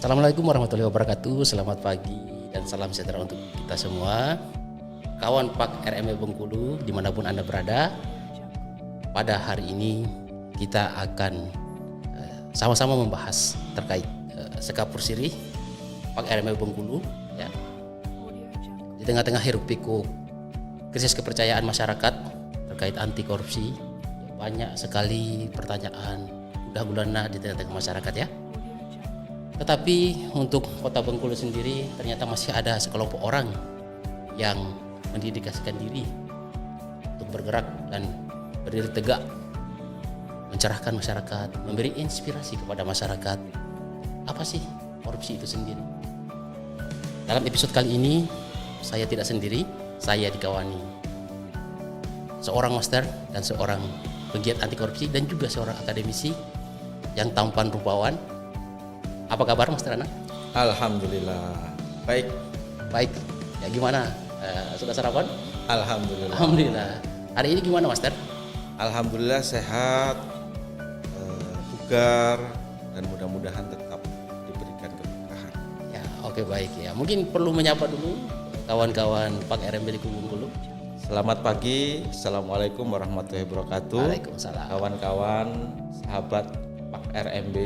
Assalamualaikum warahmatullahi wabarakatuh. Selamat pagi dan salam sejahtera untuk kita semua. Kawan Pak RMB Bengkulu dimanapun Anda berada. Pada hari ini kita akan sama-sama membahas terkait sekapur sirih Pak RMB Bengkulu ya. Di tengah-tengah hiruk pikuk krisis kepercayaan masyarakat terkait anti korupsi, banyak sekali pertanyaan gulana di tengah-tengah masyarakat ya. Tetapi untuk Kota Bengkulu sendiri ternyata masih ada sekelompok orang yang mendedikasikan diri untuk bergerak dan berdiri tegak, mencerahkan masyarakat, memberi inspirasi kepada masyarakat. Apa sih korupsi itu sendiri? Dalam episode kali ini saya tidak sendiri, saya dikawani seorang master dan seorang pegiat anti korupsi dan juga seorang akademisi yang tampan rupawan. Apa kabar Master Anang? Alhamdulillah, baik. Baik, ya gimana? Sudah sarapan? Alhamdulillah. Alhamdulillah. Hari ini gimana Master? Alhamdulillah sehat, bugar, dan mudah-mudahan tetap diberikan keberkahan. Ya, oke baik ya. Mungkin perlu menyapa dulu kawan-kawan Pak RMB di Bengkulu. Selamat pagi, Assalamualaikum warahmatullahi wabarakatuh. Waalaikumsalam. Kawan-kawan, sahabat Pak RMB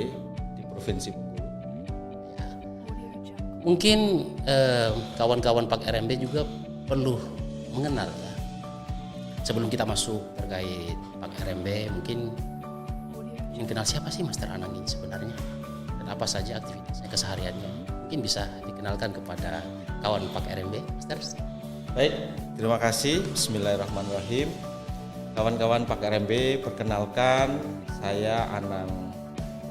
di Provinsi Bengkulu. Mungkin kawan-kawan Pak RMB juga perlu mengenal ya. Sebelum kita masuk terkait Pak RMB, mungkin kenal siapa sih Master Anang ini sebenarnya dan apa saja aktivitasnya kesehariannya. Mungkin bisa dikenalkan kepada kawan Pak RMB, Master. Baik, terima kasih. Bismillahirrahmanirrahim. Kawan-kawan Pak RMB, perkenalkan saya Anang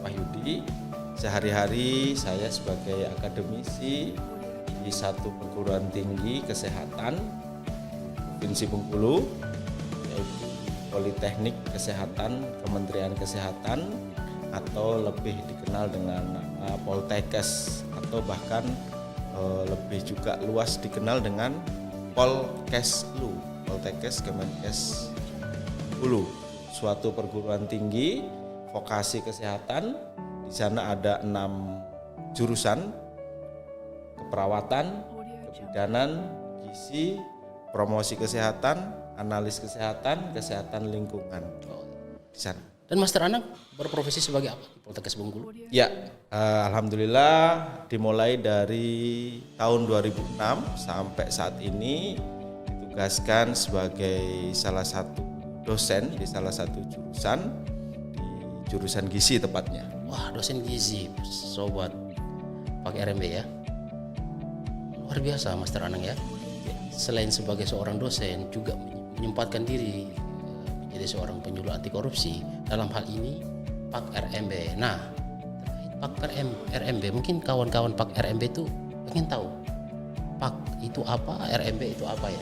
Wahyudi. Sehari-hari saya sebagai akademisi di satu perguruan tinggi kesehatan Provinsi Bengkulu, yaitu Politeknik Kesehatan Kementerian Kesehatan atau lebih dikenal dengan nama Poltekkes atau bahkan lebih juga luas dikenal dengan Polkeslu, Poltekkes Kemenkes Bengkulu, suatu perguruan tinggi vokasi kesehatan. Di sana ada 6 jurusan: keperawatan, kebidanan, gizi, promosi kesehatan, analis kesehatan, kesehatan lingkungan. Di sana. Dan Master Anang berprofesi sebagai apa di Poltekkes Bengkulu? Ya, alhamdulillah dimulai dari tahun 2006 sampai saat ini ditugaskan sebagai salah satu dosen di salah satu jurusan, di jurusan gizi tepatnya. Wah, dosen gizi, sobat Pak RMB ya. Luar biasa Master Anang ya. Selain sebagai seorang dosen, juga menyempatkan diri menjadi seorang penyuluh anti korupsi. Dalam hal ini Pak RMB. Nah, terkait Pak RMB, mungkin kawan-kawan Pak RMB itu ingin tahu Pak itu apa, RMB itu apa ya.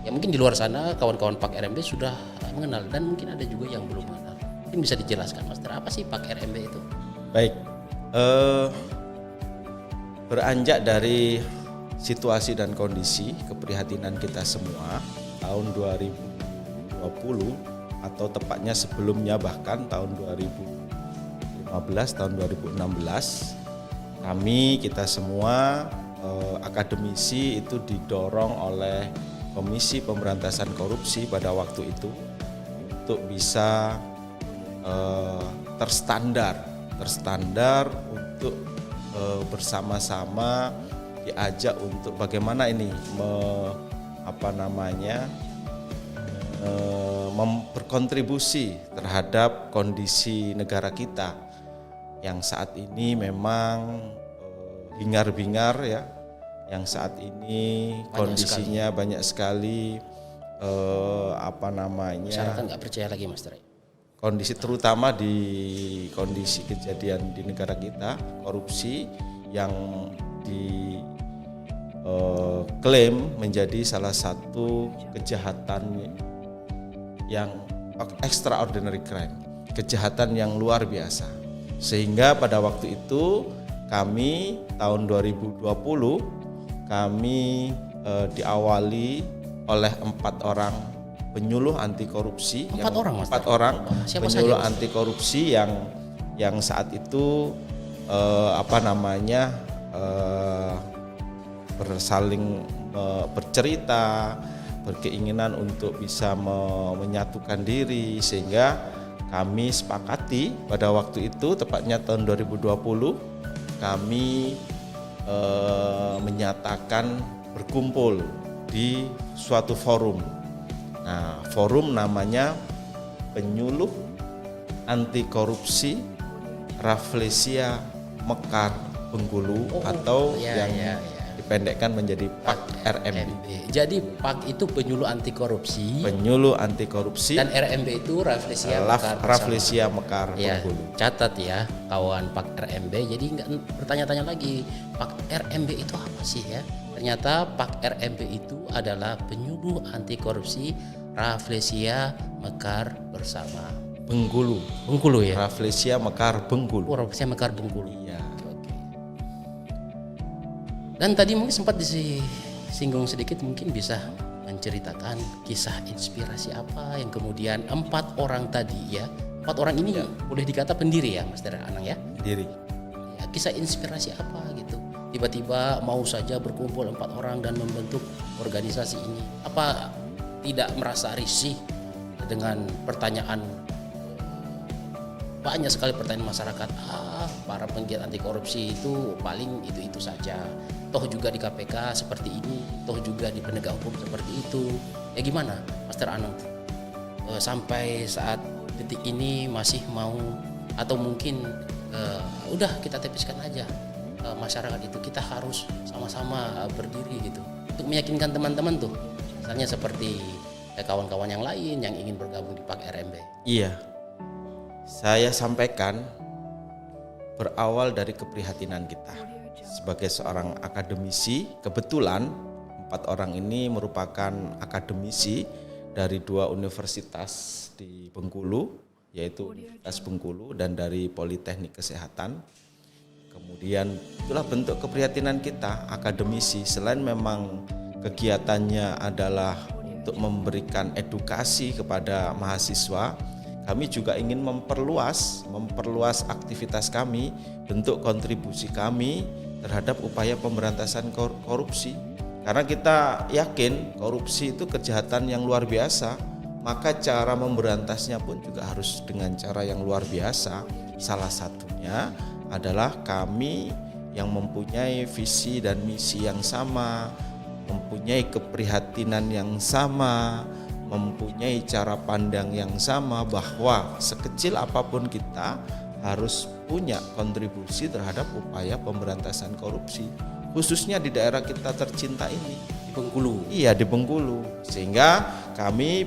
Ya mungkin di luar sana kawan-kawan Pak RMB sudah mengenal dan mungkin ada juga yang belum mengenal. Mungkin bisa dijelaskan Master, apa sih Pak RMB itu? Baik, beranjak dari situasi dan kondisi keprihatinan kita semua tahun 2020 atau tepatnya sebelumnya bahkan tahun 2015, tahun 2016, kita semua akademisi itu didorong oleh Komisi Pemberantasan Korupsi pada waktu itu untuk bisa terstandar untuk bersama-sama diajak untuk bagaimana ini berkontribusi terhadap kondisi negara kita yang saat ini memang hingar-bingar ya, yang saat ini kondisinya banyak sekali masyarakat nggak percaya lagi Master. Kondisi terutama di kondisi kejadian di negara kita, korupsi yang diklaim menjadi salah satu kejahatan yang extraordinary crime, kejahatan yang luar biasa. Sehingga pada waktu itu kami tahun 2020 kami diawali oleh 4 orang penyuluh anti korupsi, 4 orang, Mas. 4 orang siapa penyuluh saja, anti korupsi yang saat itu bersaling bercerita, berkeinginan untuk bisa menyatukan diri, sehingga kami sepakati pada waktu itu, tepatnya tahun 2020, kami menyatakan berkumpul di suatu forum. Nah, forum namanya Penyuluh Anti Korupsi Rafflesia Mekar Bengkulu, atau yang dipendekkan menjadi PAK RMB. Jadi PAK itu penyuluh anti korupsi. Penyuluh anti korupsi. Dan RMB itu Rafflesia Mekar Bengkulu. Catat ya kawan PAK RMB. Jadi nggak bertanya-tanya lagi PAK RMB itu apa sih ya? Ternyata PAK RMB itu adalah penyuluh anti korupsi Rafflesia Mekar bersama Bengkulu ya. Rafflesia Mekar Bengkulu. Rafflesia Mekar Bengkulu. Iya. Oke. Dan tadi mungkin sempat disinggung sedikit, mungkin bisa menceritakan kisah inspirasi apa yang kemudian 4 orang tadi ya. 4 orang ini boleh dikata pendiri ya Mas Dara Anang ya. Pendiri. Ya, kisah inspirasi apa gitu. Tiba-tiba mau saja berkumpul 4 orang dan membentuk organisasi ini. Apa tidak merasa risih dengan pertanyaan, banyak sekali pertanyaan masyarakat, para penggiat anti korupsi itu paling itu saja, toh juga di KPK seperti ini, toh juga di penegak hukum seperti itu. Ya gimana Mas Anang, sampai saat detik ini masih mau, atau mungkin udah kita tepiskan aja, masyarakat itu kita harus sama-sama berdiri gitu untuk meyakinkan teman-teman tuh, misalnya seperti kawan-kawan yang lain yang ingin bergabung di PAK RMB. Iya, saya sampaikan berawal dari keprihatinan kita sebagai seorang akademisi. Kebetulan 4 orang ini merupakan akademisi dari 2 universitas di Bengkulu, yaitu Universitas Bengkulu dan dari Politeknik Kesehatan. Kemudian itulah bentuk keprihatinan kita akademisi, selain memang kegiatannya adalah untuk memberikan edukasi kepada mahasiswa, kami juga ingin memperluas aktivitas kami, bentuk kontribusi kami terhadap upaya pemberantasan korupsi. Karena kita yakin korupsi itu kejahatan yang luar biasa, maka cara memberantasnya pun juga harus dengan cara yang luar biasa. Salah satunya adalah kami yang mempunyai visi dan misi yang sama, mempunyai keprihatinan yang sama, mempunyai cara pandang yang sama, bahwa sekecil apapun kita harus punya kontribusi terhadap upaya pemberantasan korupsi, khususnya di daerah kita tercinta ini, di Bengkulu. Iya, di Bengkulu. Sehingga kami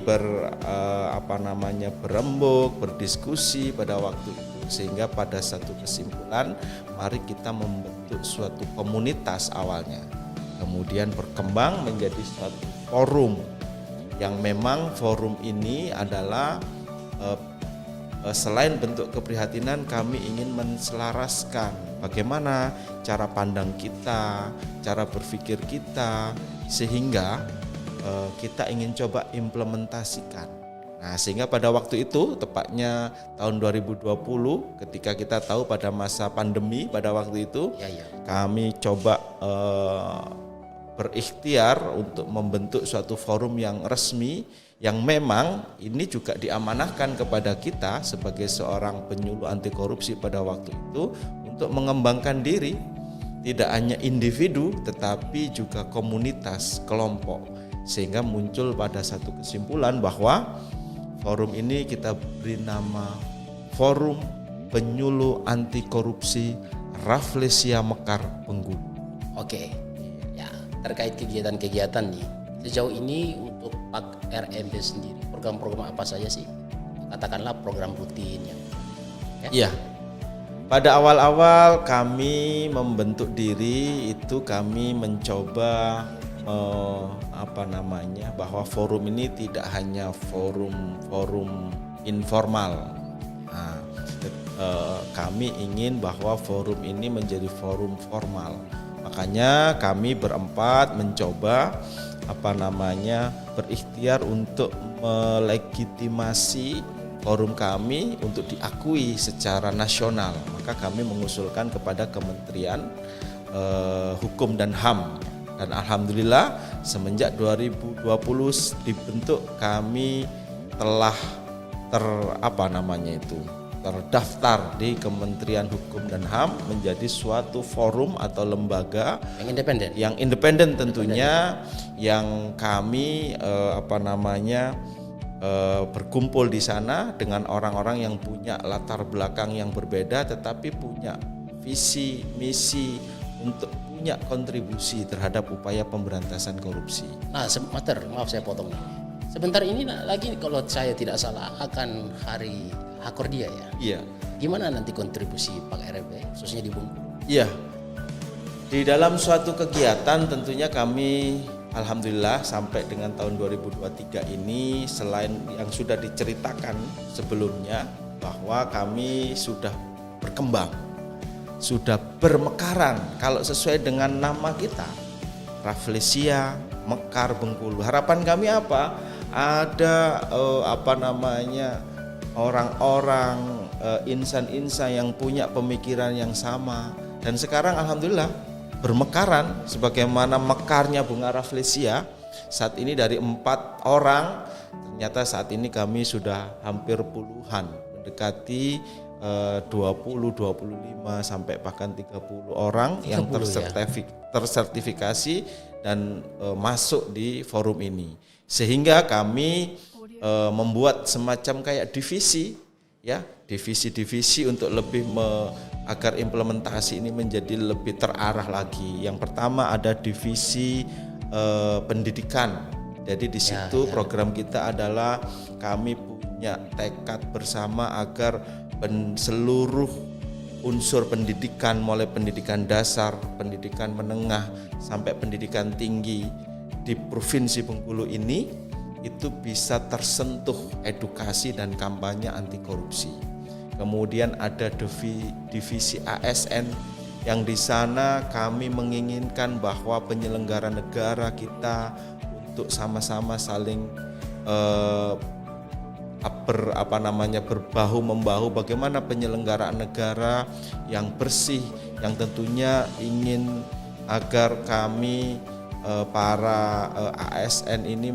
berembuk, berdiskusi pada waktu itu, sehingga pada satu kesimpulan, mari kita membentuk suatu komunitas awalnya. Kemudian berkembang menjadi suatu forum, yang memang forum ini adalah selain bentuk keprihatinan, kami ingin menselaraskan bagaimana cara pandang kita, cara berpikir kita, sehingga kita ingin coba implementasikan. Nah, sehingga pada waktu itu, tepatnya tahun 2020, ketika kita tahu pada masa pandemi pada waktu itu, kami coba berikhtiar untuk membentuk suatu forum yang resmi, yang memang ini juga diamanahkan kepada kita sebagai seorang penyuluh anti korupsi pada waktu itu, untuk mengembangkan diri, tidak hanya individu tetapi juga komunitas, kelompok, sehingga muncul pada satu kesimpulan bahwa forum ini kita beri nama Forum Penyuluh Anti Korupsi Rafflesia Mekar Bengkulu. Oke. Terkait kegiatan-kegiatan nih, sejauh ini untuk PAK RMB sendiri, program-program apa saja sih? Katakanlah program rutin ya. Iya. Pada awal-awal kami membentuk diri itu, kami mencoba bahwa forum ini tidak hanya forum informal. Nah, kami ingin bahwa forum ini menjadi forum formal. Makanya kami berempat mencoba berikhtiar untuk melegitimasi forum kami untuk diakui secara nasional, maka kami mengusulkan kepada Kementerian Hukum dan HAM. Dan alhamdulillah semenjak 2020 dibentuk, kami telah terdaftar di Kementerian Hukum dan HAM menjadi suatu forum atau lembaga yang independen tentunya, yang kami berkumpul di sana dengan orang-orang yang punya latar belakang yang berbeda, tetapi punya visi misi untuk punya kontribusi terhadap upaya pemberantasan korupsi. Nah, Master, maaf saya potong nih. Sebentar ini lagi kalau saya tidak salah akan hari Hakordia ya. Iya. Gimana nanti kontribusi Pak RMB khususnya di Bengkulu? Iya. Di dalam suatu kegiatan tentunya kami alhamdulillah sampai dengan tahun 2023 ini, selain yang sudah diceritakan sebelumnya bahwa kami sudah berkembang, sudah bermekaran orang sesuai dengan nama kita, Rafflesia Mekar Bengkulu. Harapan kami apa? Ada orang-orang, insan-insan yang punya pemikiran yang sama, dan sekarang alhamdulillah bermekaran sebagaimana mekarnya bunga Rafflesia. Saat ini dari 4 orang, ternyata saat ini kami sudah hampir puluhan, mendekati 20, 25 sampai bahkan 30 orang yang tersertifikasi dan masuk di forum ini. Sehingga kami membuat semacam kayak divisi ya, divisi-divisi untuk lebih agar implementasi ini menjadi lebih terarah lagi. Yang pertama ada divisi pendidikan. Jadi di situ program kita adalah kami punya tekad bersama agar seluruh unsur pendidikan, mulai pendidikan dasar, pendidikan menengah sampai pendidikan tinggi di Provinsi Bengkulu ini itu bisa tersentuh edukasi dan kampanye anti korupsi. Kemudian ada divisi ASN yang di sana kami menginginkan bahwa penyelenggara negara kita untuk sama-sama saling berbahu membahu bagaimana penyelenggaraan negara yang bersih, yang tentunya ingin agar kami para ASN ini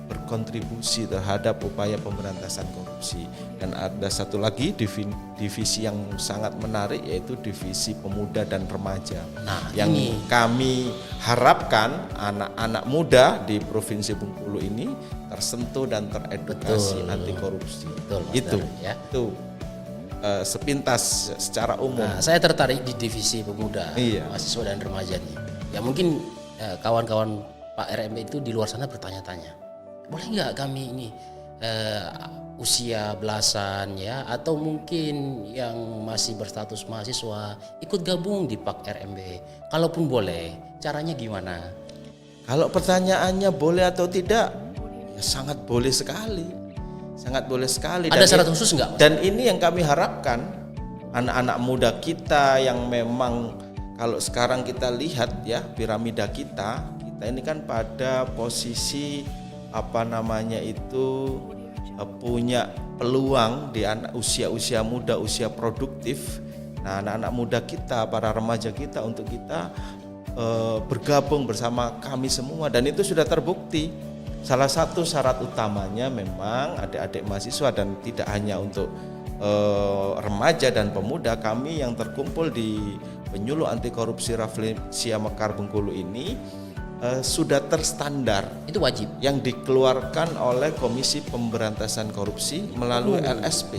berkontribusi terhadap upaya pemberantasan korupsi. Dan ada satu lagi divisi yang sangat menarik, yaitu divisi pemuda dan remaja. Nah, yang kami harapkan anak-anak muda di Provinsi Bengkulu ini tersentuh dan teredukasi anti korupsi. Itu sepintas secara umum. Nah, saya tertarik di divisi pemuda, mahasiswa dan remaja nih. Ya mungkin kawan-kawan Pak RMB itu di luar sana bertanya-tanya, boleh nggak kami ini usia belasan ya, atau mungkin yang masih berstatus mahasiswa ikut gabung di Pak RMB? Kalaupun boleh, caranya gimana? Kalau pertanyaannya boleh atau tidak, ya sangat boleh sekali, sangat boleh sekali. Ada syarat khusus nggak? Dan ini yang kami harapkan, anak-anak muda kita yang memang kalau sekarang kita lihat ya piramida kita ini kan pada posisi punya peluang di usia-usia muda, usia produktif. Nah, anak-anak muda kita, para remaja kita untuk kita bergabung bersama kami semua, dan itu sudah terbukti. Salah satu syarat utamanya memang adik-adik mahasiswa, dan tidak hanya untuk remaja dan pemuda, kami yang terkumpul di penyuluh anti korupsi Rafflesia Mekar Bengkulu ini sudah terstandar. Itu wajib yang dikeluarkan oleh Komisi Pemberantasan Korupsi melalui LSP.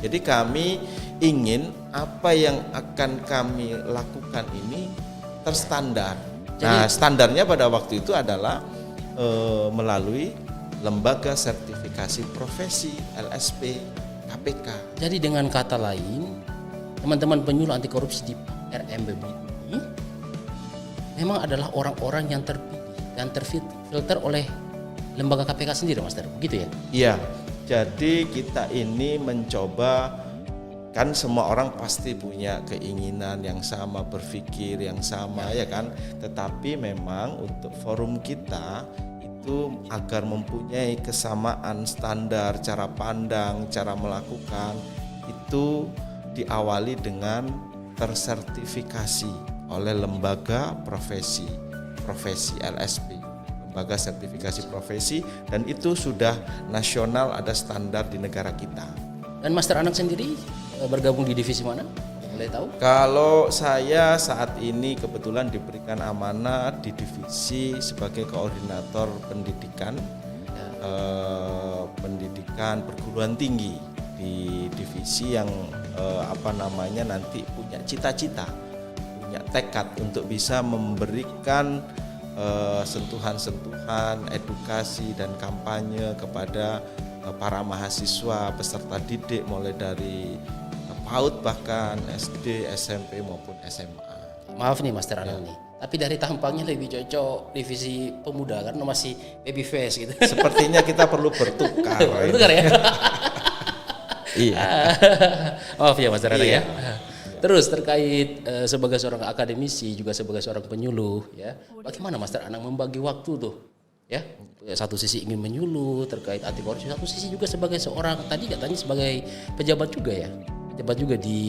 Jadi kami ingin apa yang akan kami lakukan ini terstandar. Nah, standarnya pada waktu itu adalah melalui lembaga sertifikasi profesi LSP KPK. Jadi dengan kata lain, teman-teman penyuluh anti korupsi di RMB ini memang adalah orang-orang yang terpilih dan terfilter oleh lembaga KPK sendiri, Master, begitu ya? Iya, jadi kita ini mencoba, kan semua orang pasti punya keinginan yang sama, berpikir yang sama ya kan, tetapi memang untuk forum kita itu agar mempunyai kesamaan standar cara pandang, cara melakukan, itu diawali dengan tersertifikasi oleh lembaga profesi LSP, lembaga sertifikasi profesi, dan itu sudah nasional, ada standar di negara kita. Dan Master Anang sendiri bergabung di divisi mana? Boleh tahu? Kalau saya saat ini kebetulan diberikan amanah di divisi sebagai koordinator pendidikan, pendidikan perguruan tinggi di divisi yang nanti punya cita-cita, punya tekad untuk bisa memberikan sentuhan-sentuhan edukasi dan kampanye kepada para mahasiswa peserta didik mulai dari PAUD bahkan SD, SMP maupun SMA. Maaf nih Master Anang nih, tapi dari tampangnya lebih cocok divisi pemuda karena masih baby face gitu. Sepertinya kita perlu bertukar. Bertukar ya? Iya. Maaf ya Master Anang Iya. ya. Terus terkait sebagai seorang akademisi juga sebagai seorang penyuluh ya, bagaimana Master Anang membagi waktu tuh? Ya, satu sisi ingin menyuluh terkait anti korupsi, satu sisi juga sebagai seorang tadi katanya sebagai pejabat juga ya, pejabat juga di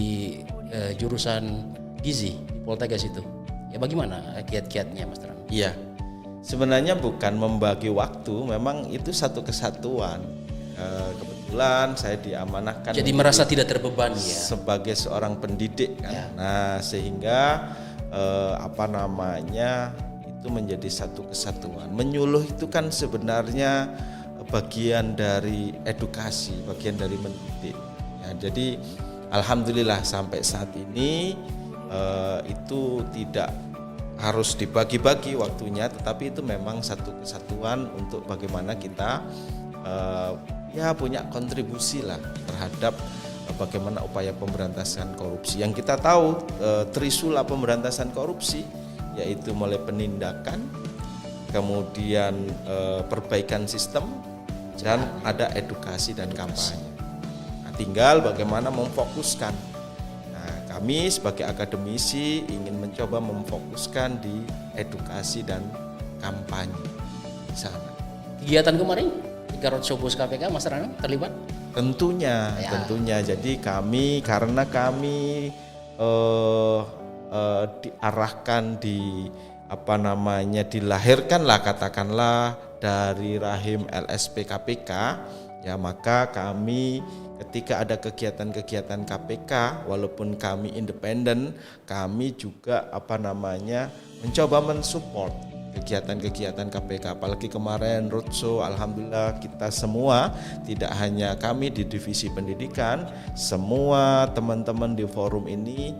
jurusan gizi di Poltekkes itu. Ya bagaimana kiat-kiatnya Master Anang? Iya. Sebenarnya bukan membagi waktu, memang itu satu kesatuan. Kebetulan saya diamanahkan Jadi merasa tidak terbebani ya. sebagai seorang pendidik kan. Ya. Nah, sehingga itu menjadi satu kesatuan. Menyuluh itu kan sebenarnya bagian dari edukasi, bagian dari mendidik. Ya, jadi alhamdulillah sampai saat ini itu tidak harus dibagi-bagi waktunya, tetapi itu memang satu kesatuan untuk bagaimana kita punya kontribusi lah terhadap bagaimana upaya pemberantasan korupsi. Yang kita tahu trisula pemberantasan korupsi yaitu mulai penindakan, kemudian perbaikan sistem, dan ada edukasi dan kampanye. Nah, tinggal bagaimana memfokuskan. Nah, kami sebagai akademisi ingin mencoba memfokuskan di edukasi dan kampanye di sana. Kegiatan kemarin ketika roadshow Bos KPK Master Anang terlibat? Tentunya. Jadi karena kami diarahkan dilahirkanlah katakanlah dari rahim LSP KPK, ya maka kami ketika ada kegiatan-kegiatan KPK walaupun kami independen, kami juga mencoba mensupport kegiatan-kegiatan KPK. Apalagi kemarin roadshow, alhamdulillah kita semua, tidak hanya kami di divisi pendidikan, semua teman-teman di forum ini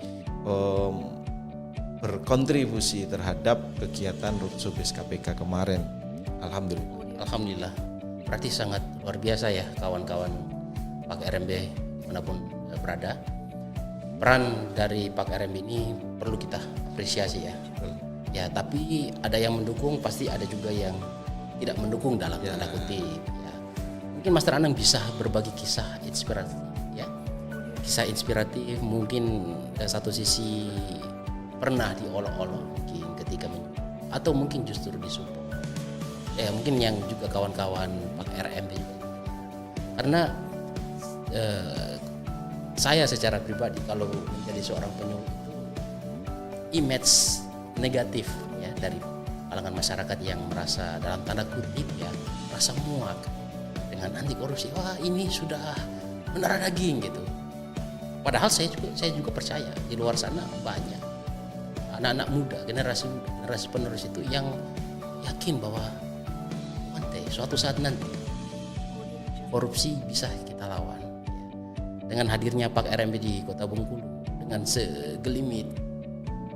berkontribusi terhadap kegiatan roadshow BES KPK kemarin. Alhamdulillah. Berarti sangat luar biasa ya kawan-kawan Pak RMB manapun berada. Peran dari Pak RMB ini perlu kita apresiasi ya. Ya, tapi ada yang mendukung, pasti ada juga yang tidak mendukung dalam tanda kutip. Ya. Mungkin Master Anang bisa berbagi kisah inspiratif, ya. Kisah inspiratif mungkin satu sisi pernah diolok-olok mungkin ketika atau mungkin justru disupport. Ya mungkin yang juga kawan-kawan Pak RMB juga. Karena saya secara pribadi kalau menjadi seorang penyuluh itu image negatif ya dari kalangan masyarakat yang merasa dalam tanda kutip ya merasa muak dengan anti korupsi. Wah, ini sudah mendarah daging gitu. Padahal saya juga percaya di luar sana banyak anak-anak muda, generasi penerus itu yang yakin bahwa suatu saat nanti korupsi bisa kita lawan. Dengan hadirnya Pak RMB di Kota Bengkulu dengan segelimit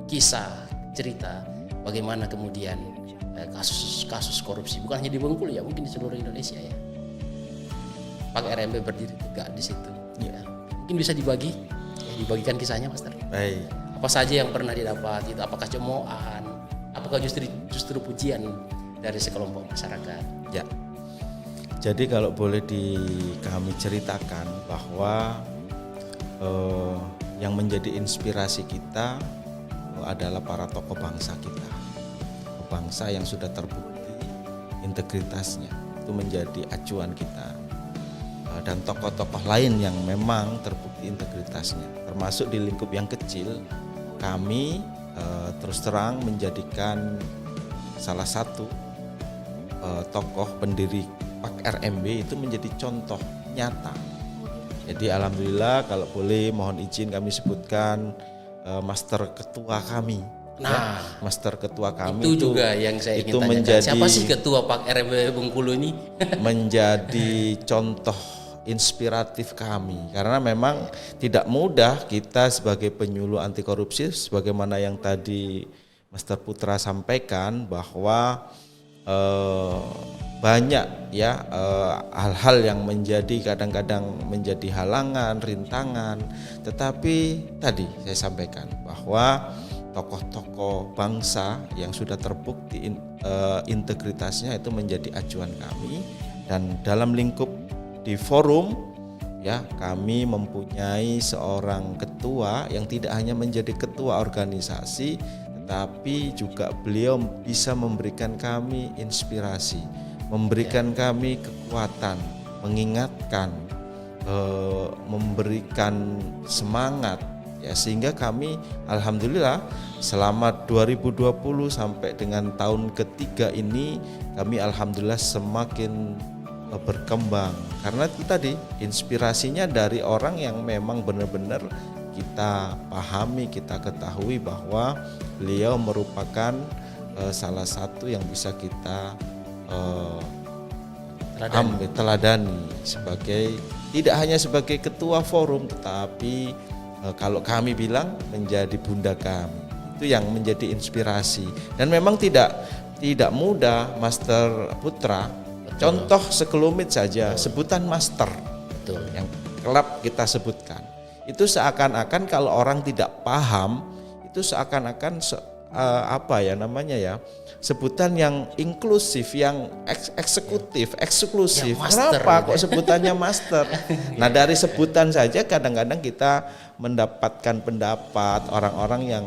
kisah cerita bagaimana kemudian kasus korupsi bukan hanya di Bengkulu ya, mungkin di seluruh Indonesia ya. Pak RMB berdiri tegak di situ. Ya. Mungkin bisa dibagikan kisahnya, Master. Baik. Apa saja yang pernah didapat itu? Apakah cemoohan? Apakah justru pujian dari sekelompok masyarakat? Ya. Jadi kalau boleh kami ceritakan bahwa yang menjadi inspirasi kita adalah para tokoh bangsa kita, tokoh bangsa yang sudah terbukti integritasnya itu menjadi acuan kita. Dan tokoh-tokoh lain yang memang terbukti integritasnya, termasuk di lingkup yang kecil, kami terus terang menjadikan salah satu tokoh pendiri PAK RMB itu menjadi contoh nyata. Jadi alhamdulillah, kalau boleh mohon izin kami sebutkan master ketua kami. Nah, master ketua kami itu juga yang saya ingin tanyakan. menjadi, siapa sih ketua PAK RMB Bengkulu ini? menjadi contoh inspiratif kami, karena memang tidak mudah kita sebagai penyuluh anti korupsi, sebagaimana yang tadi Master Putra sampaikan bahwa banyak ya hal-hal yang menjadi kadang-kadang menjadi halangan, rintangan, tetapi tadi saya sampaikan bahwa tokoh-tokoh bangsa yang sudah terbukti integritasnya itu menjadi acuan kami. Dan dalam lingkup di forum ya, kami mempunyai seorang ketua yang tidak hanya menjadi ketua organisasi, tetapi juga beliau bisa memberikan kami inspirasi, memberikan kami kekuatan, mengingatkan, memberikan semangat ya, sehingga kami alhamdulillah selama 2020 sampai dengan tahun ketiga ini kami alhamdulillah semakin berkembang, karena itu tadi inspirasinya dari orang yang memang benar-benar kita pahami, kita ketahui bahwa beliau merupakan salah satu yang bisa kita teladani sebagai, tidak hanya sebagai ketua forum, tetapi kalau kami bilang menjadi bunda kami, itu yang menjadi inspirasi. Dan memang tidak mudah, Master Putra. Contoh sekelumit saja, sebutan master. Betul. Yang kerap kita sebutkan. Itu seakan-akan kalau orang tidak paham, itu seakan-akan sebutan yang inklusif, yang eksekutif, eksklusif. Kenapa kok sebutannya master? Nah, dari sebutan saja kadang-kadang kita mendapatkan pendapat orang-orang yang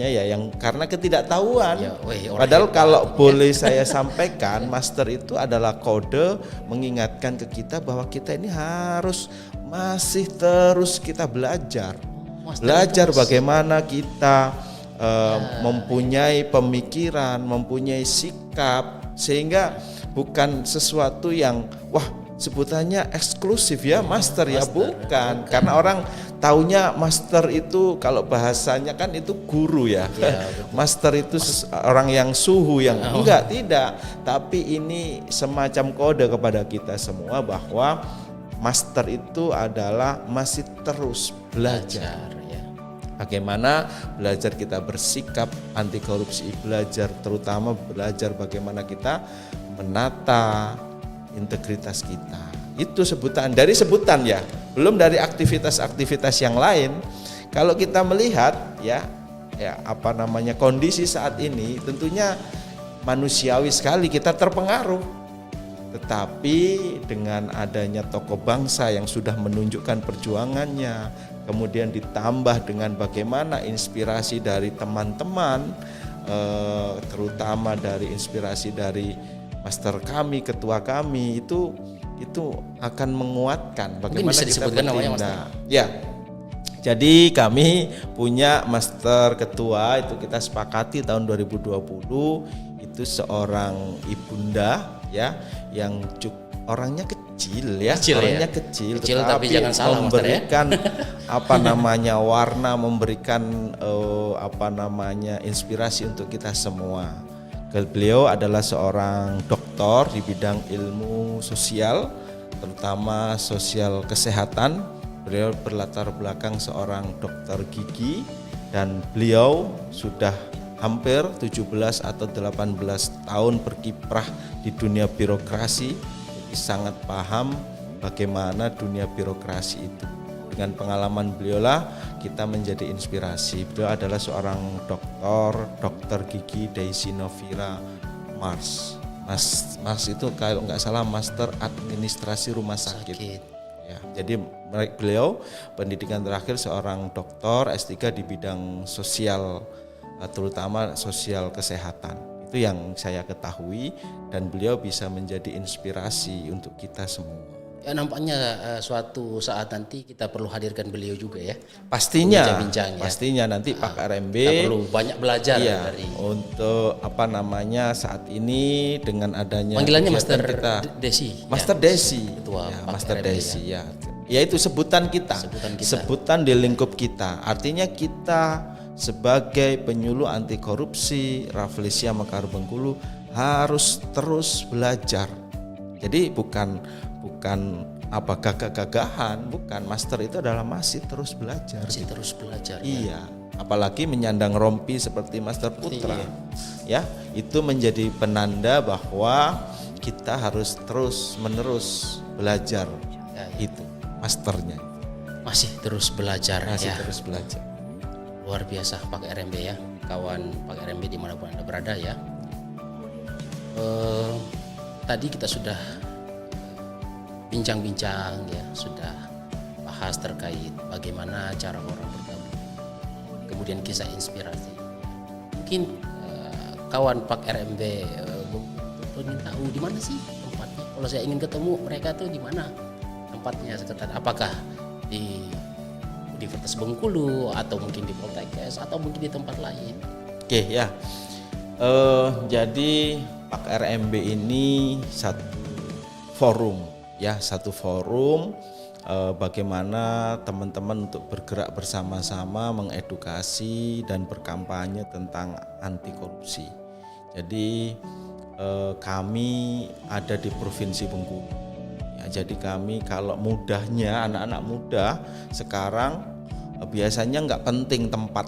yang karena ketidaktahuan. Padahal kalau boleh saya sampaikan, master itu adalah kode mengingatkan ke kita bahwa kita ini harus masih terus kita belajar. Belajar bagaimana kita mempunyai pemikiran, mempunyai sikap, sehingga bukan sesuatu yang sebutannya eksklusif ya, master ya, bukan. Karena orang taunya master itu kalau bahasanya kan itu guru ya. Master itu orang yang suhu, yang tidak. Tapi ini semacam kode kepada kita semua bahwa master itu adalah masih terus belajar. Bagaimana belajar kita bersikap anti korupsi, belajar terutama belajar bagaimana kita menata integritas kita. Itu sebutan ya, belum dari aktivitas-aktivitas yang lain. Kalau kita melihat kondisi saat ini, tentunya manusiawi sekali kita terpengaruh. Tetapi dengan adanya tokoh bangsa yang sudah menunjukkan perjuangannya, kemudian ditambah dengan bagaimana inspirasi dari teman-teman, terutama dari inspirasi dari master kami, ketua kami, itu akan menguatkan bagaimana bisa kita disebutkan namanya, bertindak. Ya, jadi kami punya master ketua, itu kita sepakati tahun 2020, itu seorang ibunda ya, yang orangnya kecil ya, kecil tapi jangan salah, memberikan warna, memberikan inspirasi untuk kita semua. Beliau adalah seorang doktor di bidang ilmu sosial, terutama sosial kesehatan. Beliau berlatar belakang seorang dokter gigi, dan beliau sudah hampir 17 atau 18 tahun berkiprah di dunia birokrasi. Jadi sangat paham bagaimana dunia birokrasi itu. Dengan pengalaman beliau lah kita menjadi inspirasi. Beliau adalah seorang dokter gigi Daisy Novira Mars. Mas itu kalau nggak salah master administrasi rumah sakit. Ya, jadi beliau pendidikan terakhir seorang doktor S3 di bidang sosial, terutama sosial kesehatan. Itu yang saya ketahui dan beliau bisa menjadi inspirasi untuk kita semua. Ya, nampaknya suatu saat nanti kita perlu hadirkan beliau juga ya. Pastinya, Bincang-bincang ya. pastinya nanti Pak RMB Kita perlu banyak belajar iya, dari. untuk saat ini dengan adanya Panggilannya kegiatan Master kita, Desi. Master Desi, Ketua ya, Pak Master RMB Desi ya. Ya itu sebutan kita, sebutan di lingkup kita. Artinya kita sebagai penyuluh anti korupsi Rafflesia Mekar Bengkulu harus terus belajar. Jadi bukan gagah-gagahan, bukan. Master itu adalah masih terus belajar. Masih terus belajar. Iya, apalagi menyandang rompi seperti Master Putra. Ya, itu menjadi penanda bahwa kita harus terus menerus belajar. Itu masternya. Masih terus belajar Masih ya. terus belajar. Luar biasa Pak RMB ya, kawan Pak RMB dimanapun Anda berada ya. Tadi kita sudah bincang-bincang ya, sudah bahas terkait bagaimana cara orang bergabung, kemudian kisah inspirasi. Mungkin kawan Pak RMB ingin tahu di mana sih tempatnya. Kalau saya ingin ketemu mereka tuh di mana tempatnya, sekitar apakah di Universitas Bengkulu atau mungkin di Poltekkes atau mungkin di tempat lain. Oke ya. Jadi Pak RMB ini satu forum ya, bagaimana teman-teman untuk bergerak bersama-sama mengedukasi dan berkampanye tentang anti korupsi. Jadi kami ada di Provinsi Bengkulu. Ya, jadi kami kalau mudahnya anak-anak muda sekarang biasanya nggak penting tempat.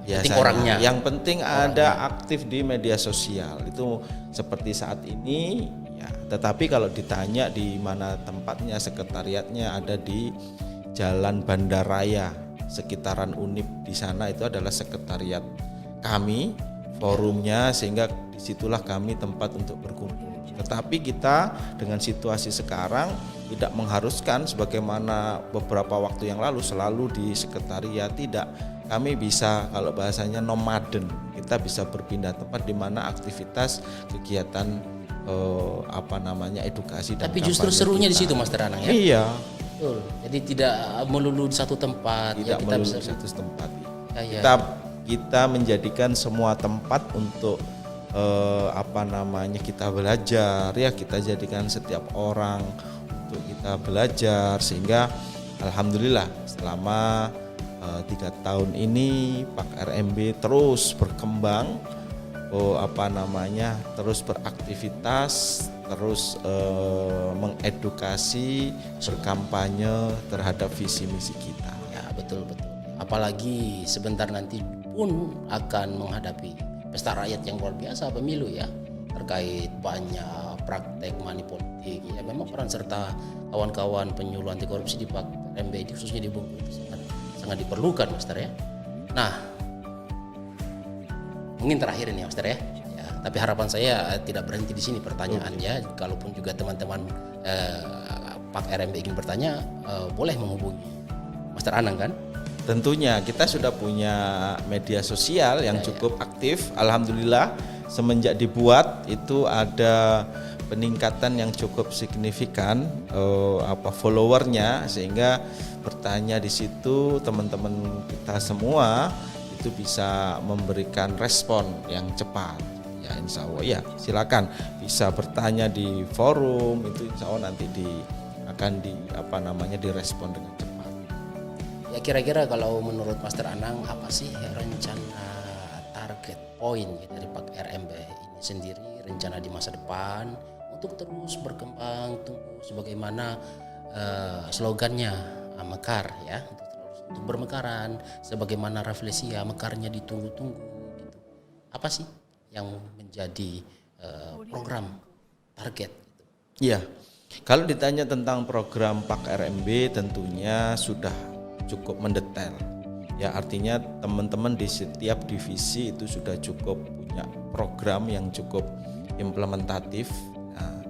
Biasanya orangnya. Yang penting ada aktif di media sosial. Itu seperti saat ini. Ya, tetapi kalau ditanya di mana tempatnya, sekretariatnya ada di Jalan Bandaraya, sekitaran Unip. Di sana itu adalah sekretariat kami, forumnya, sehingga disitulah kami tempat untuk berkumpul. Tetapi kita dengan situasi sekarang tidak mengharuskan sebagaimana beberapa waktu yang lalu selalu di sekretariat, tidak. Kami bisa, kalau bahasanya nomaden, kita bisa berpindah tempat di mana aktivitas kegiatan edukasi dan tapi justru serunya kita. di situ Mas Teranang ya. Iya. Betul. Jadi tidak melulu di satu tempat. Tidak ya, kita melulu bisa di satu tempat. ya. Kita menjadikan semua tempat untuk kita belajar ya, kita jadikan setiap orang untuk kita belajar, sehingga alhamdulillah selama 3 tahun ini Pak RMB terus berkembang, terus beraktivitas, terus mengedukasi, berkampanye terhadap visi misi kita. Ya betul. Apalagi sebentar nanti pun akan menghadapi pesta rakyat yang luar biasa, pemilu ya, terkait banyak praktek money politik ya. Memang peran serta kawan-kawan penyuluh anti korupsi di Pak RMB khususnya di Bengkulu itu sangat diperlukan Master ya. Nah, mungkin terakhir ini Master ya. Tapi harapan saya tidak berhenti di sini pertanyaannya. Kalaupun juga teman-teman Pak RMB ingin bertanya, boleh menghubungi Master Anang kan? Tentunya kita sudah punya media sosial yang cukup aktif. Alhamdulillah semenjak dibuat itu ada peningkatan yang cukup signifikan followernya, sehingga bertanya di situ teman-teman kita semua itu bisa memberikan respon yang cepat. Ya insya Allah ya, silakan bisa bertanya di forum, itu insya Allah nanti akan direspon dengan cepat. Ya kira-kira kalau menurut Master Anang apa sih rencana target poin dari Pak RMB ini sendiri, rencana di masa depan untuk terus berkembang, tumbuh sebagaimana slogannya mekar ya, untuk bermekaran sebagaimana Rafflesia mekarnya ditunggu-tunggu gitu. Apa sih yang menjadi program target gitu? Iya. Kalau ditanya tentang program Pak RMB tentunya sudah cukup mendetail. Ya, artinya teman-teman di setiap divisi itu sudah cukup punya program yang cukup implementatif. Nah,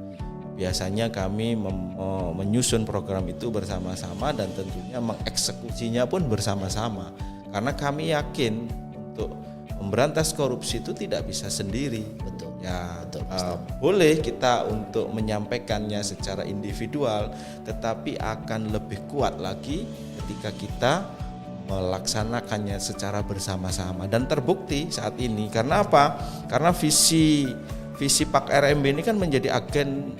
biasanya kami menyusun program itu bersama-sama dan tentunya mengeksekusinya pun bersama-sama. Karena kami yakin untuk memberantas korupsi itu tidak bisa sendiri. Betul. Ya, Betul, boleh kita untuk menyampaikannya secara individual, tetapi akan lebih kuat lagi ketika kita melaksanakannya secara bersama-sama. Dan terbukti saat ini. Karena apa? Karena visi Pak RMB ini kan menjadi agen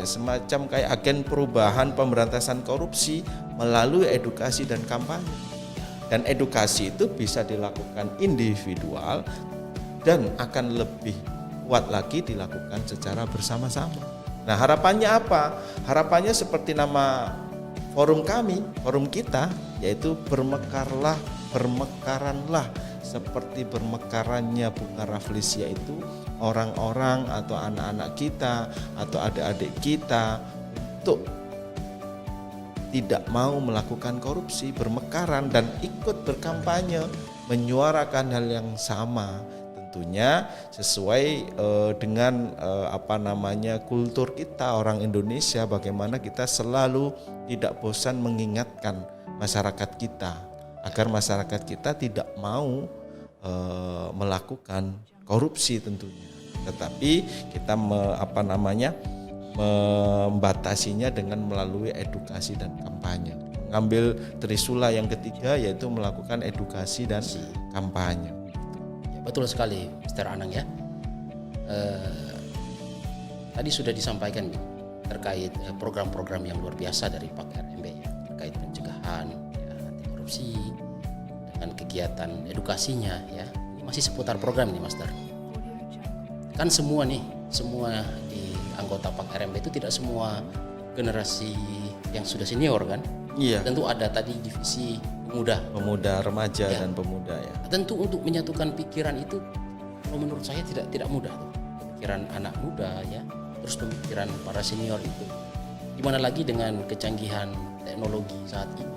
semacam kayak agen perubahan pemberantasan korupsi melalui edukasi dan kampanye. Dan edukasi itu bisa dilakukan individual dan akan lebih kuat lagi dilakukan secara bersama-sama. Nah, harapannya apa? Harapannya seperti nama forum kami, forum kita, yaitu bermekaranlah seperti bermekarannya bunga rafflesia itu orang-orang atau anak-anak kita atau adik-adik kita untuk tidak mau melakukan korupsi, bermekaran dan ikut berkampanye, menyuarakan hal yang sama. Tentunya sesuai dengan kultur kita orang Indonesia, bagaimana kita selalu tidak bosan mengingatkan masyarakat kita agar masyarakat kita tidak mau melakukan korupsi tentunya, tetapi kita membatasinya dengan melalui edukasi dan kampanye. Mengambil trisula yang ketiga yaitu melakukan edukasi dan kampanye. Betul sekali, Mr. Anang ya. Tadi sudah disampaikan terkait program-program yang luar biasa dari Pak RMB ya, terkait pencegahan ya, anti korupsi dengan kegiatan edukasinya ya. Ini masih seputar program nih, Master. Kan semua di anggota Pak RMB itu tidak semua generasi yang sudah senior kan? Iya. Tentu ada tadi divisi pemuda, remaja dan pemuda ya. Tentu untuk menyatukan pikiran itu, kalau menurut saya tidak mudah. Pemikiran anak muda ya, terus pemikiran para senior itu. Gimana lagi dengan kecanggihan teknologi saat ini,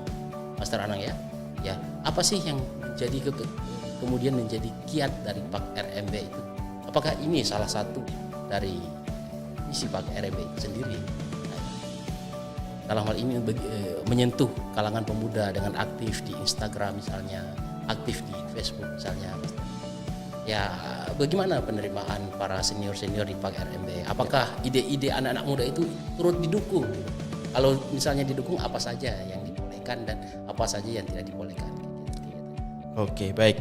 Master Anang ya? Ya, apa sih yang kemudian menjadi kiat dari Pak RMB itu? Apakah ini salah satu dari misi Pak RMB itu sendiri? Dalam hal ini menyentuh kalangan pemuda dengan aktif di Instagram misalnya, aktif di Facebook misalnya. Ya, bagaimana penerimaan para senior-senior di Pak RMB? Apakah ide-ide anak-anak muda itu turut didukung? Kalau misalnya didukung, apa saja yang dibolehkan dan apa saja yang tidak dibolehkan? Oke, baik.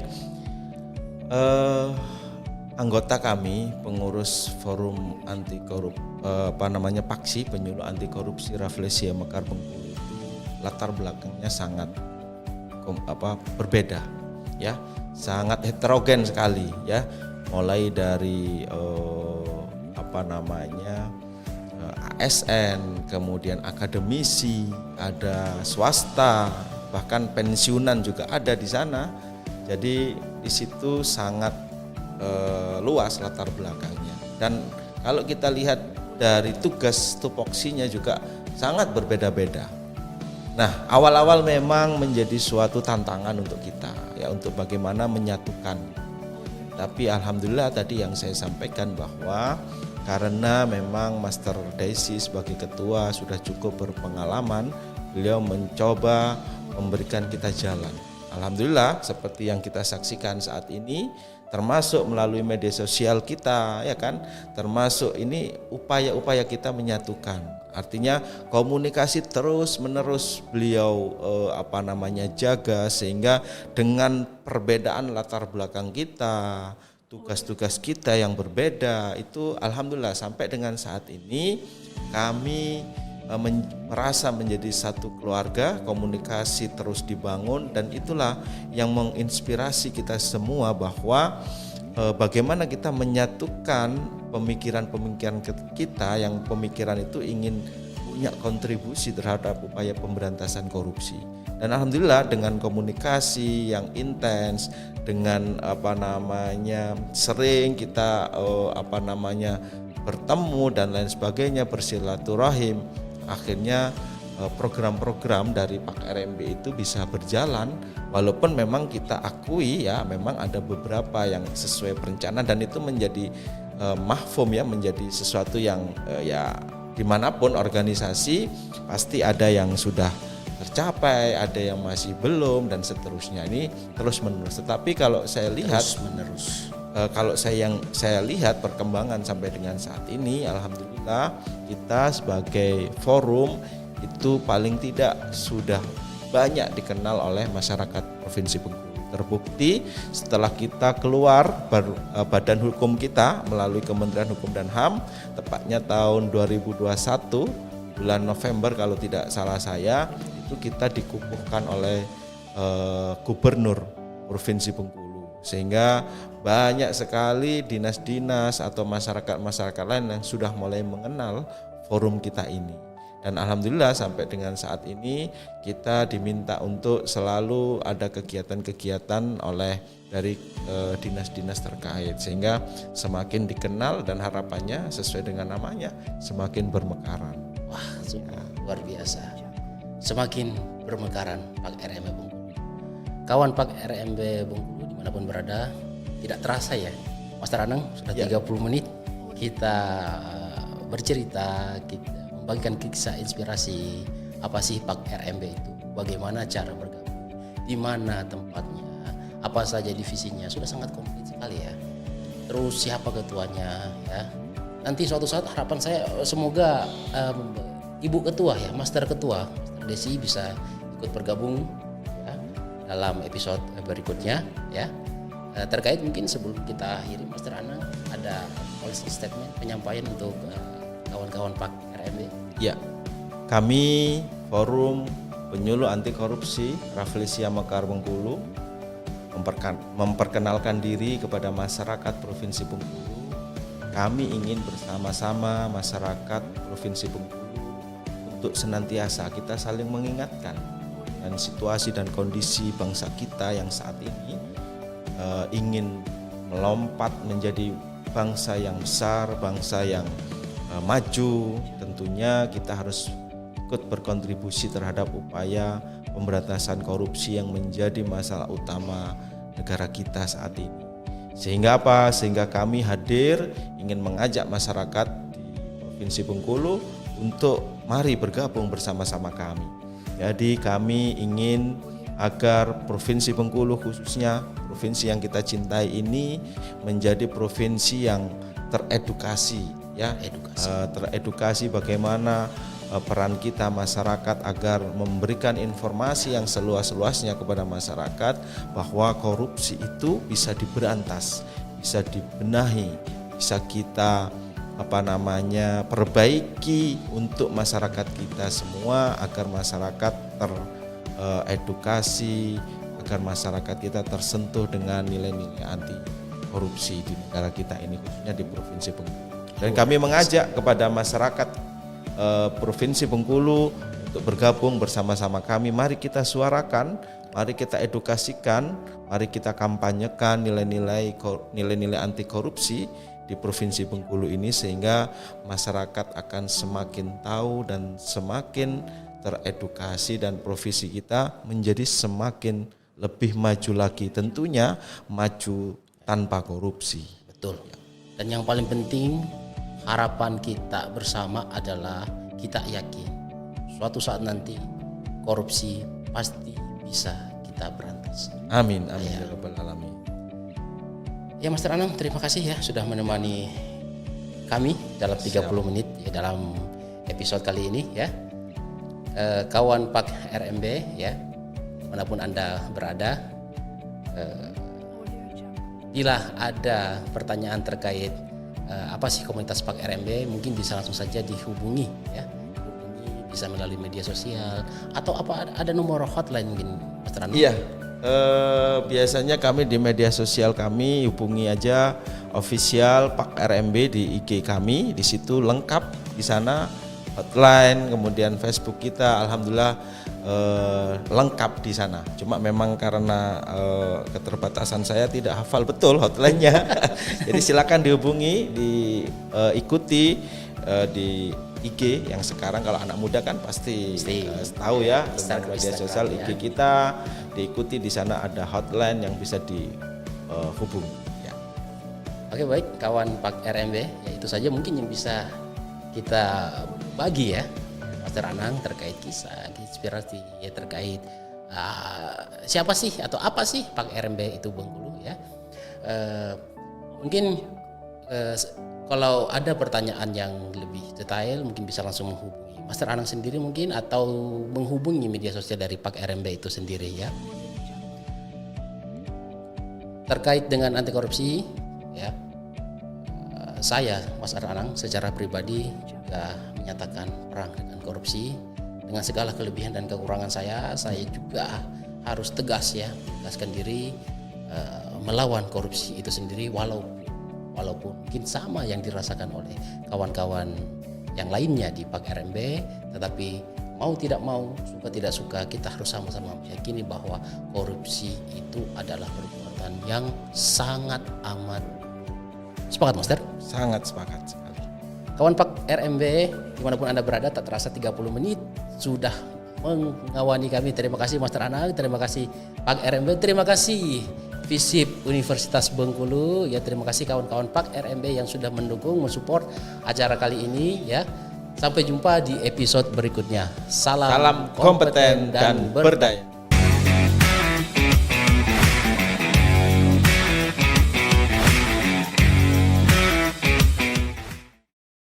Anggota kami, pengurus forum anti PAKSI, penyuluh anti korupsi Rafflesia Mekar Bengkulu itu latar belakangnya sangat berbeda ya, sangat heterogen sekali ya, mulai dari ASN, kemudian akademisi, ada swasta, bahkan pensiunan juga ada di sana. Jadi di situ sangat luas latar belakangnya, dan kalau kita lihat dari tugas tupoksinya juga sangat berbeda-beda. Nah, awal-awal memang menjadi suatu tantangan untuk kita ya, untuk bagaimana menyatukan. Tapi alhamdulillah tadi yang saya sampaikan bahwa karena memang Master Daisy sebagai ketua sudah cukup berpengalaman, beliau mencoba memberikan kita jalan. Alhamdulillah seperti yang kita saksikan saat ini, termasuk melalui media sosial kita ya kan, termasuk ini upaya-upaya kita menyatukan. Artinya komunikasi terus menerus beliau jaga, sehingga dengan perbedaan latar belakang kita, tugas-tugas kita yang berbeda itu alhamdulillah sampai dengan saat ini kami merasa menjadi satu keluarga, komunikasi terus dibangun, dan itulah yang menginspirasi kita semua bahwa bagaimana kita menyatukan pemikiran-pemikiran kita yang pemikiran itu ingin punya kontribusi terhadap upaya pemberantasan korupsi. Dan alhamdulillah dengan komunikasi yang intens, dengan sering kita bertemu dan lain sebagainya, bersilaturahim, akhirnya program-program dari Pak RMB itu bisa berjalan, walaupun memang kita akui ya memang ada beberapa yang sesuai perencanaan, dan itu menjadi mahfum ya, menjadi sesuatu yang ya dimanapun organisasi pasti ada yang sudah tercapai, ada yang masih belum dan seterusnya. Ini terus menerus. Tetapi kalau saya lihat kalau saya lihat perkembangan sampai dengan saat ini, alhamdulillah kita sebagai forum itu paling tidak sudah banyak dikenal oleh masyarakat Provinsi Bengkulu. Terbukti setelah kita keluar badan hukum kita melalui Kementerian Hukum dan HAM, tepatnya tahun 2021 bulan November kalau tidak salah saya, itu kita dikukuhkan oleh Gubernur Provinsi Bengkulu, sehingga banyak sekali dinas-dinas atau masyarakat lain yang sudah mulai mengenal forum kita ini. Dan alhamdulillah sampai dengan saat ini kita diminta untuk selalu ada kegiatan-kegiatan oleh dari dinas-dinas terkait, sehingga semakin dikenal dan harapannya sesuai dengan namanya semakin bermekaran. Wah, luar biasa. Semakin bermekaran Pak RMB Bengkulu. Kawan Pak RMB Bengkulu dimanapun berada, tidak terasa ya Mas Ranang sudah 30 menit kita bercerita, kita membagikan kisah inspirasi apa sih Pak RMB itu, bagaimana cara bergabung, di mana tempatnya, apa saja divisinya, sudah sangat komplit sekali ya. Terus siapa ketuanya ya. Nanti suatu saat harapan saya semoga Ibu Ketua ya, Master Ketua, Master Desi bisa ikut bergabung ya, dalam episode berikutnya ya. Terkait mungkin sebelum kita akhiri, Master Anang ada policy statement penyampaian untuk kawan-kawan Pak RMB. Ya, kami Forum Penyuluh Anti Korupsi Rafflesia Mekar Bengkulu memperkenalkan diri kepada masyarakat Provinsi Bengkulu. Kami ingin bersama-sama masyarakat Provinsi Bengkulu untuk senantiasa kita saling mengingatkan dan situasi dan kondisi bangsa kita yang saat ini ingin melompat menjadi bangsa yang besar, bangsa yang maju. Tentunya kita harus ikut berkontribusi terhadap upaya pemberantasan korupsi yang menjadi masalah utama negara kita saat ini. Sehingga apa? Sehingga kami hadir ingin mengajak masyarakat di Provinsi Bengkulu untuk mari bergabung bersama-sama kami. Jadi kami ingin agar Provinsi Bengkulu, khususnya provinsi yang kita cintai ini, menjadi provinsi yang teredukasi ya, teredukasi bagaimana peran kita masyarakat agar memberikan informasi yang seluas-luasnya kepada masyarakat bahwa korupsi itu bisa diberantas, bisa dibenahi, bisa kita perbaiki untuk masyarakat kita semua, agar masyarakat teredukasi, agar masyarakat kita tersentuh dengan nilai-nilai anti korupsi di negara kita ini, khususnya di Provinsi Bengkulu. Dan kami mengajak kepada masyarakat Provinsi Bengkulu untuk bergabung bersama-sama kami. Mari kita suarakan, mari kita edukasikan, mari kita kampanyekan nilai-nilai anti korupsi di Provinsi Bengkulu ini, sehingga masyarakat akan semakin tahu dan semakin teredukasi, dan provinsi kita menjadi semakin lebih maju lagi, tentunya maju tanpa korupsi. Betul. Dan yang paling penting, harapan kita bersama adalah kita yakin suatu saat nanti korupsi pasti bisa kita berantas. Amin, amin ya rabbal alamin. Ya Master Anang, terima kasih ya sudah menemani kami dalam 30 menit ya, dalam episode kali ini ya. Kawan Pak RMB ya, manapun Anda berada, bila ada pertanyaan terkait apa sih komunitas Pak RMB, mungkin bisa langsung saja dihubungi ya. Bisa melalui media sosial atau ada nomor hotline mungkin Mas Rano? Iya. Biasanya kami di media sosial kami hubungi aja official Pak RMB di IG kami, di situ lengkap, di sana hotline, kemudian Facebook kita alhamdulillah lengkap di sana. Cuma memang karena keterbatasan saya tidak hafal betul hotline-nya. Jadi silakan dihubungi, diikuti di IG yang sekarang kalau anak muda kan pasti tahu ya tentang media sosial IG kita, diikuti, di sana ada hotline yang bisa dihubungi. Ya. Oke, baik kawan Pak RMB, ya itu saja mungkin yang bisa kita bagi ya Master Anang terkait kisah, inspirasi ya, terkait siapa sih atau apa sih PAK RMB itu Bengkulu ya. Mungkin kalau ada pertanyaan yang lebih detail mungkin bisa langsung menghubungi Master Anang sendiri mungkin, atau menghubungi media sosial dari PAK RMB itu sendiri ya. Terkait dengan anti korupsi ya, saya Mas Anang secara pribadi juga menyatakan perang dengan korupsi. Dengan segala kelebihan dan kekurangan saya juga harus tegas ya, tegaskan diri melawan korupsi itu sendiri, walaupun mungkin sama yang dirasakan oleh kawan-kawan yang lainnya di PAK RMB, tetapi mau tidak mau, suka tidak suka, kita harus sama-sama meyakini bahwa korupsi itu adalah perbuatan yang sangat amat. Sepakat Master? Sangat sepakat sekali. Kawan PAK RMB dimanapun Anda berada, tak terasa 30 menit sudah mengawani kami. Terima kasih Master Anang, terima kasih PAK RMB, terima kasih FISIP Universitas Bengkulu ya, terima kasih kawan-kawan PAK RMB yang sudah mendukung, mensupport acara kali ini ya. Sampai jumpa di episode berikutnya. Salam Salam kompeten dan berdaya.